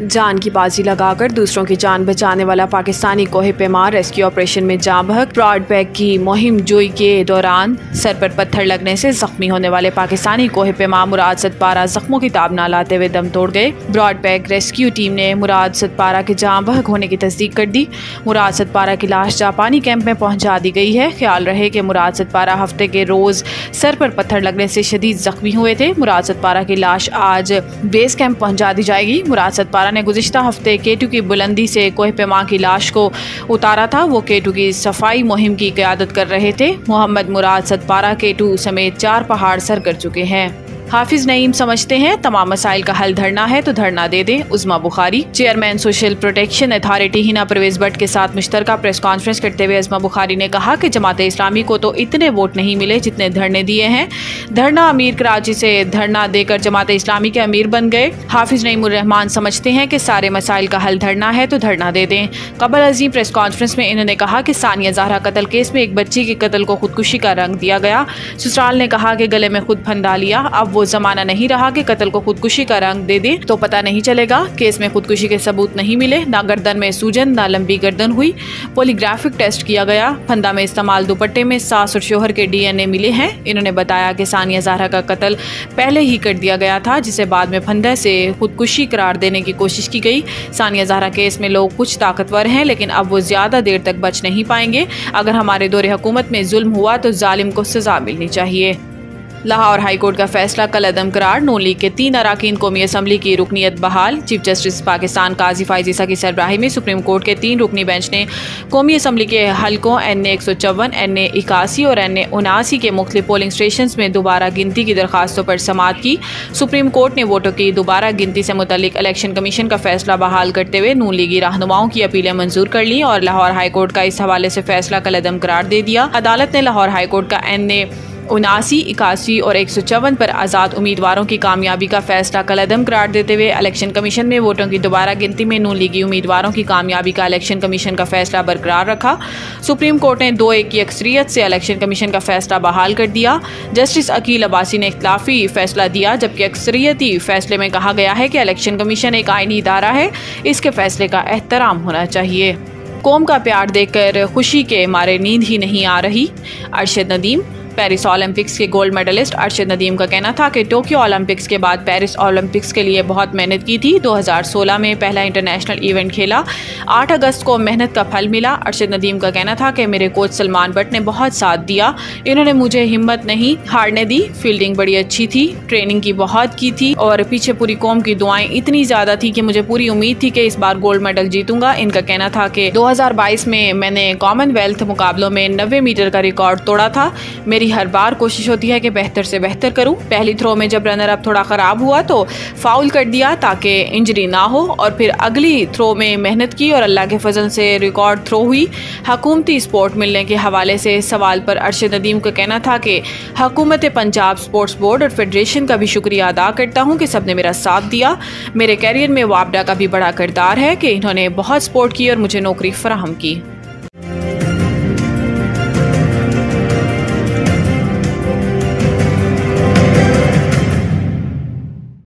जान की बाजी लगाकर दूसरों की जान बचाने वाला पाकिस्तानी कोहे पैमा रेस्क्यू ऑपरेशन में जाँ बहक। ब्रॉड बैग की मुहिम जोई के दौरान सर पर पत्थर लगने से जख्मी होने वाले पाकिस्तानी कोहे पैमा मुराद सतपारा जख्मों की ताब न लाते हुए दम तोड़ गए। ब्रॉड बैग रेस्क्यू टीम ने मुराद सतपारा के जाँ बहक होने की तस्दीक कर दी। मुराद सतपारा की लाश जापानी कैंप में पहुंचा दी गई है। ख्याल रहे कि मुराद सतपारा हफ्ते के रोज सर पर पत्थर लगने से शदीद जख्मी हुए थे। मुराद सतपारा की लाश आज बेस कैंप पहुंचा दी जाएगी। मुराद सतपारा ने गुज़िश्ता हफ्ते केटू की बुलंदी से कोहे पैमा की लाश को उतारा था। वो केटू की सफाई मुहिम की क़यादत कर रहे थे। मोहम्मद मुराद सतपारा केटू समेत 4 पहाड़ सर कर चुके हैं। हाफिज नईम समझते हैं तमाम मसाइल का हल धरना है तो धरना दे दें। Uzma Bukhari. Chairman social protection authority Hina Parvez Bhatt के साथ मुश्तरका प्रेस कॉन्फ्रेंस करते हुए उज़मा बुखारी ने कहा कि जमात इस्लामी को तो इतने वोट नहीं मिले जितने धरने दिए हैं। धरना अमीर कराची से धरना देकर जमात इस्लामी के अमीर बन गए। हाफिज नईमुर रहमान समझते हैं कि सारे मसाइल का हल धरना है तो धरना दे दें। कबल अजीम प्रेस कॉन्फ्रेंस में इन्होंने कहा कि सानिया ज़हरा कत्ल केस में एक बच्ची के कत्ल को खुदकुशी का रंग दिया गया। ससुराल ने कहा कि गले में खुद फंदा लिया। अब वो जमाना नहीं रहा कि कत्ल को खुदकुशी का रंग दे दे तो पता नहीं चलेगा। केस में खुदकुशी के सबूत नहीं मिले, ना गर्दन में सूजन ना लंबी गर्दन हुई। पॉलीग्राफिक टेस्ट किया गया। फंदा में इस्तेमाल दुपट्टे में सास और शोहर के DNA मिले हैं। इन्होंने बताया कि सानिया ज़हरा का कत्ल पहले ही कर दिया गया था, जिसे बाद में फंदे से खुदकुशी करार देने की कोशिश की गई। सानिया ज़हरा केस में लोग कुछ ताकतवर हैं, लेकिन अब वो ज्यादा देर तक बच नहीं पाएंगे। अगर हमारे दौरे हुकूमत में जुल्म हुआ तो जालिम को सजा मिलनी चाहिए। लाहौर हाई कोर्ट का फैसला कल अदम करार। नून लीग के 3 अरकान कौमी असम्बली की रुकनीत बहाल। चीफ जस्टिस पाकिस्तान काजी फाइज ईसा की सरबराही में सुप्रीम कोर्ट के 3 रुकनी बेंच ने कौमी असम्बली के हल्कों NA 154, NA 81 और NA 79 के मुख्तलिफ पोलिंग स्टेशन में दोबारा गिनती की दरखास्तों पर समाअत की। सुप्रीम कोर्ट ने वोटों की दोबारा गिनती से मुतल्लिक इलेक्शन कमीशन का फैसला बहाल करते हुए नून लीगी रहनुमाओं की अपीलें मंजूर कर ली और लाहौर हाई कोर्ट का इस हवाले से फैसला कल अदम करार दे दिया। अदालत ने लाहौर हाई कोर्ट का NA 79, 81 और 154 पर आज़ाद उम्मीदवारों की कामयाबी का फैसला कल अदम करार देते हुए इलेक्शन कमीशन में वोटों की दोबारा गिनती में नून लीगी उम्मीदवारों की कामयाबी का इलेक्शन कमीशन का फैसला बरकरार रखा। सुप्रीम कोर्ट ने 2-1 की अक्सरियत से इलेक्शन कमीशन का फैसला बहाल कर दिया। जस्टिस अकील अब्बासी ने इख्तिलाफी फैसला दिया, जबकि अक्सरियती फैसले में कहा गया है कि इलेक्शन कमीशन एक आईनी इदारा है, इसके फैसले का एहतराम होना चाहिए। कौम का प्यार देखकर खुशी के मारे नींद ही नहीं आ रही। अरशद नदीम। पेरिस ओलंपिक्स के गोल्ड मेडलिस्ट अरशद नदीम का कहना था कि टोक्यो ओलंपिक्स के बाद पेरिस ओलंपिक्स के लिए बहुत मेहनत की थी। 2016 में पहला इंटरनेशनल इवेंट खेला। 8 अगस्त को मेहनत का फल मिला। अरशद नदीम का कहना था कि मेरे कोच सलमान बट ने बहुत साथ दिया। इन्होंने मुझे हिम्मत नहीं हारने दी। फील्डिंग बड़ी अच्छी थी, ट्रेनिंग की बहुत की थी और पीछे पूरी कौम की दुआएं इतनी ज़्यादा थी कि मुझे पूरी उम्मीद थी कि इस बार गोल्ड मेडल जीतूंगा। इनका कहना था कि 2022 में मैंने कॉमनवेल्थ मुकाबलों में 90 मीटर का रिकॉर्ड तोड़ा था। मेरी हर बार कोशिश होती है कि बेहतर से बेहतर करूं। पहली थ्रो में जब रनर अप थोड़ा ख़राब हुआ तो फाउल कर दिया ताकि इंजरी ना हो और फिर अगली थ्रो में मेहनत की और अल्लाह के फजल से रिकॉर्ड थ्रो हुई। हुकूमती स्पोर्ट मिलने के हवाले से सवाल पर अरशद नदीम का कहना था कि हुकूमत पंजाब स्पोर्ट्स बोर्ड और फेडरेशन का भी शुक्रिया अदा करता हूँ कि सबने मेरा साथ दिया। मेरे कैरियर में वापडा का भी बड़ा किरदार है कि इन्होंने बहुत सपोर्ट की और मुझे नौकरी फराहम की।